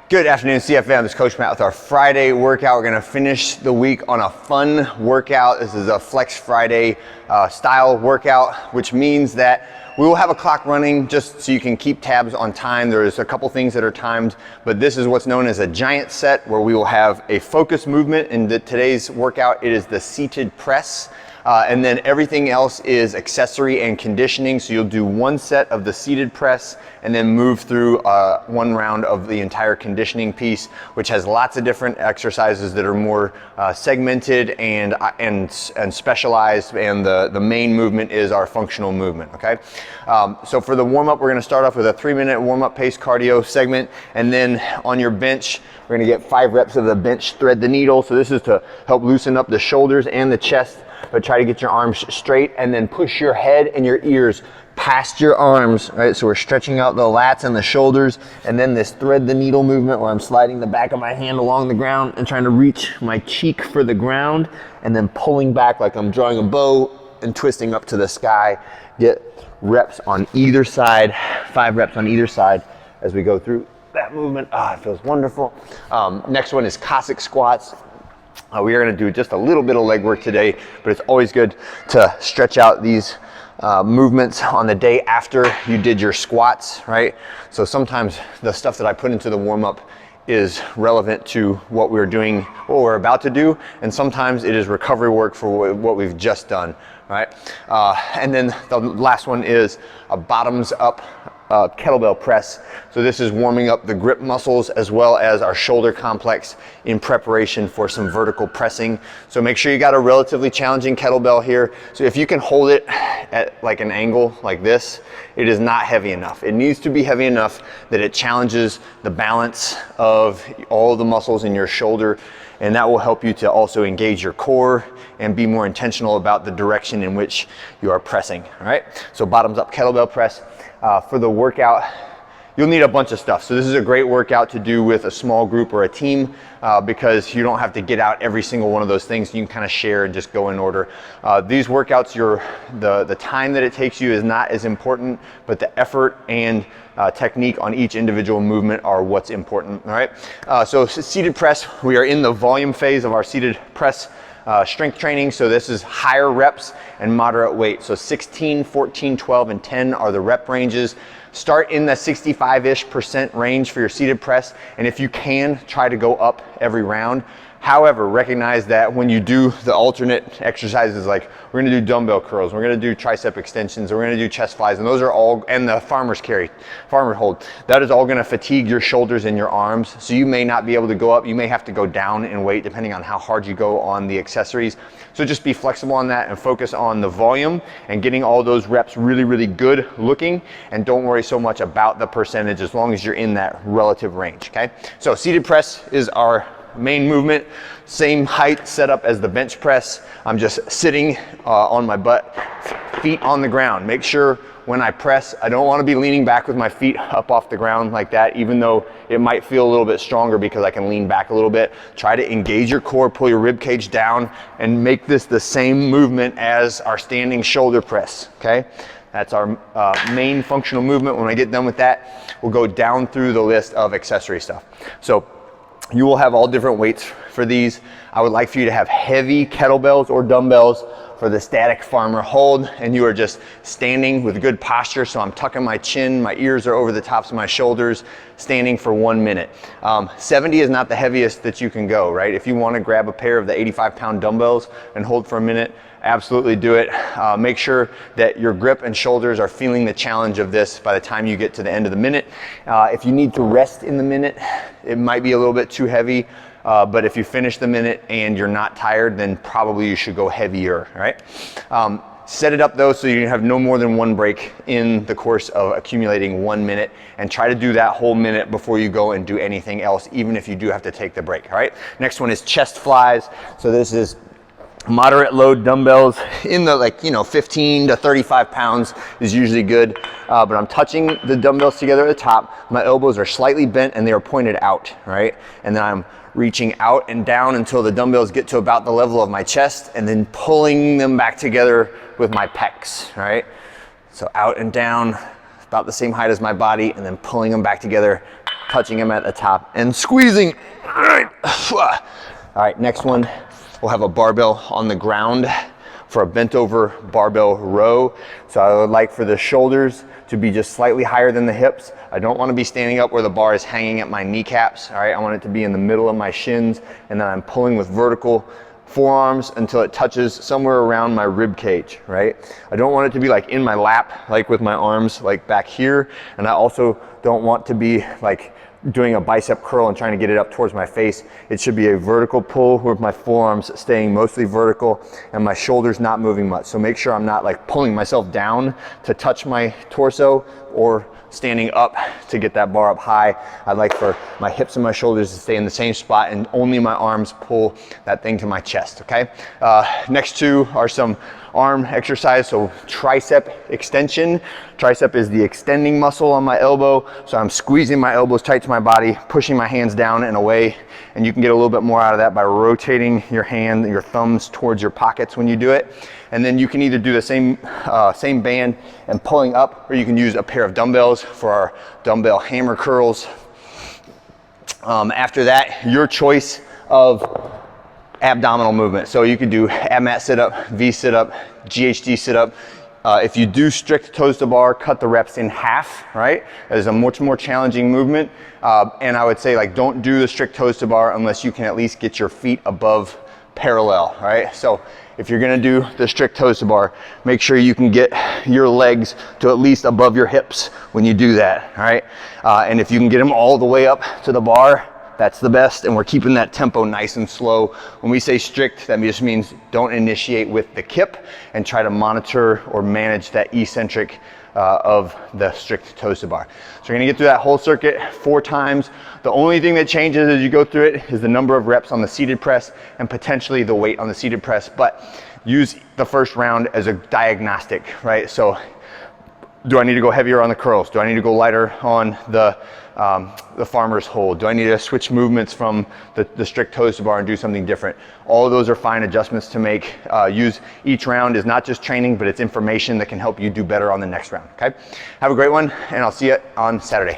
Good afternoon, CFM. This is Coach Matt with our Friday workout. We're gonna finish the week on a fun workout. This is a Flex Friday style workout, which means that we will have a clock running just so you can keep tabs on time. There's a couple things that are timed, but this is what's known as a giant set, where we will have a focus movement. In today's workout, it is the seated press. And then everything else is accessory and conditioning. So you'll do one set of the seated press and then move through one round of the entire conditioning piece, which has lots of different exercises that are more segmented and specialized. And the main movement is our functional movement, okay? So for the warm up, we're gonna start off with a 3-minute warm up pace cardio segment. And then on your bench, we're gonna get 5 reps of the bench thread the needle. So this is to help loosen up the shoulders and the chest, but try to get your arms straight and then push your head and your ears past your arms, right? So we're stretching out the lats and the shoulders, and then this thread the needle movement where I'm sliding the back of my hand along the ground and trying to reach my cheek for the ground, and then pulling back like I'm drawing a bow and twisting up to the sky. Get reps on either side, 5 reps on either side as we go through that movement. It feels wonderful. Next one is Cossack squats. We are going to do just a little bit of leg work today, but it's always good to stretch out these movements on the day after you did your squats, right? So sometimes the stuff that I put into the warm-up is relevant to what we're doing, what we're about to do, and sometimes it is recovery work for what we've just done, right? And then the last one is a bottoms up kettlebell press. So this is warming up the grip muscles as well as our shoulder complex in preparation for some vertical pressing. So make sure you got a relatively challenging kettlebell here. So if you can hold it at like an angle like this, it is not heavy enough. It needs to be heavy enough that it challenges the balance of all the muscles in your shoulder, and that will help you to also engage your core and be more intentional about the direction in which you are pressing, all right? So bottoms up kettlebell press. For the workout, you'll need a bunch of stuff. So this is a great workout to do with a small group or a team because you don't have to get out every single one of those things. You can kind of share and just go in order. These workouts, the time that it takes you is not as important, but the effort and technique on each individual movement are what's important, all right? So seated press, we are in the volume phase of our seated press strength training. So this is higher reps and moderate weight. So 16, 14, 12, and 10 are the rep ranges. Start in the 65-ish% range for your seated press. And if you can, try to go up every round. However, recognize that when you do the alternate exercises, like we're gonna do dumbbell curls, we're gonna do tricep extensions, we're gonna do chest flies, and those are all, and the farmer hold, that is all gonna fatigue your shoulders and your arms. So you may not be able to go up, you may have to go down in weight depending on how hard you go on the accessories. So just be flexible on that and focus on the volume and getting all those reps really, really good looking, and don't worry so much about the percentage as long as you're in that relative range, okay? So seated press is our main movement, same height setup as the bench press. I'm just sitting on my butt, feet on the ground. Make sure when I press, I don't want to be leaning back with my feet up off the ground like that, even though it might feel a little bit stronger because I can lean back a little bit. Try to engage your core, pull your rib cage down, and make this the same movement as our standing shoulder press, okay? That's our main functional movement. When I get done with that, we'll go down through the list of accessory stuff. So you will have all different weights for these. I would like for you to have heavy kettlebells or dumbbells for the static farmer hold, and you are just standing with good posture. So I'm tucking my chin, my ears are over the tops of my shoulders, standing for 1 minute. 70 is not the heaviest that you can go, right? If you want to grab a pair of the 85-pound dumbbells and hold for a minute, absolutely do it. Make sure that your grip and shoulders are feeling the challenge of this by the time you get to the end of the minute. If you need to rest in the minute, it might be a little bit too heavy. But if you finish the minute and you're not tired, then probably you should go heavier, right? Set it up though so you have no more than 1 break in the course of accumulating 1 minute, and try to do that whole minute before you go and do anything else, even if you do have to take the break, all right? Next one is chest flies. So this is moderate load dumbbells in the 15 to 35 pounds is usually good, but I'm touching the dumbbells together at the top. My elbows are slightly bent and they are pointed out, right? And then I'm reaching out and down until the dumbbells get to about the level of my chest, and then pulling them back together with my pecs, right? So out and down, about the same height as my body, and then pulling them back together touching them at the top and squeezing. All right, next one, we'll have a barbell on the ground for a bent over barbell row. So I would like for the shoulders to be just slightly higher than the hips. I don't want to be standing up where the bar is hanging at my kneecaps. All right, I want it to be in the middle of my shins, and then I'm pulling with vertical forearms until it touches somewhere around my rib cage, right? I don't want it to be like in my lap, like with my arms like back here. And I also don't want to be like doing a bicep curl and trying to get it up towards my face. It should be a vertical pull with my forearms staying mostly vertical and my shoulders not moving much. So make sure I'm not like pulling myself down to touch my torso or standing up to get that bar up high. I'd like for my hips and my shoulders to stay in the same spot and only my arms pull that thing to my chest, okay? Next two are some arm exercise, so tricep extension. Tricep is the extending muscle on my elbow, so I'm squeezing my elbows tight to my body, pushing my hands down and away, and you can get a little bit more out of that by rotating your hand, your thumbs towards your pockets when you do it. And then you can either do the same band and pulling up, or you can use a pair of dumbbells for our dumbbell hammer curls. After that, your choice of abdominal movement. So you could do ab mat sit-up, V sit-up, GHD sit-up. If you do strict toes to bar, cut the reps in half, right? That is a much more challenging movement. And I would say like don't do the strict toes to bar unless you can at least get your feet above parallel, right? So if you're gonna do the strict toes to bar, make sure you can get your legs to at least above your hips when you do that, all right? And if you can get them all the way up to the bar, that's the best, and we're keeping that tempo nice and slow. When we say strict, that just means don't initiate with the kip and try to monitor or manage that eccentric of the strict toes to bar. So you're gonna get through that whole circuit 4 times. The only thing that changes as you go through it is the number of reps on the seated press and potentially the weight on the seated press, but use the first round as a diagnostic, right? So do I need to go heavier on the curls? Do I need to go lighter on the farmer's hold? Do I need to switch movements from the strict toes to bar and do something different? All of those are fine adjustments to make. Use each round is not just training, but it's information that can help you do better on the next round, okay? Have a great one, and I'll see you on Saturday.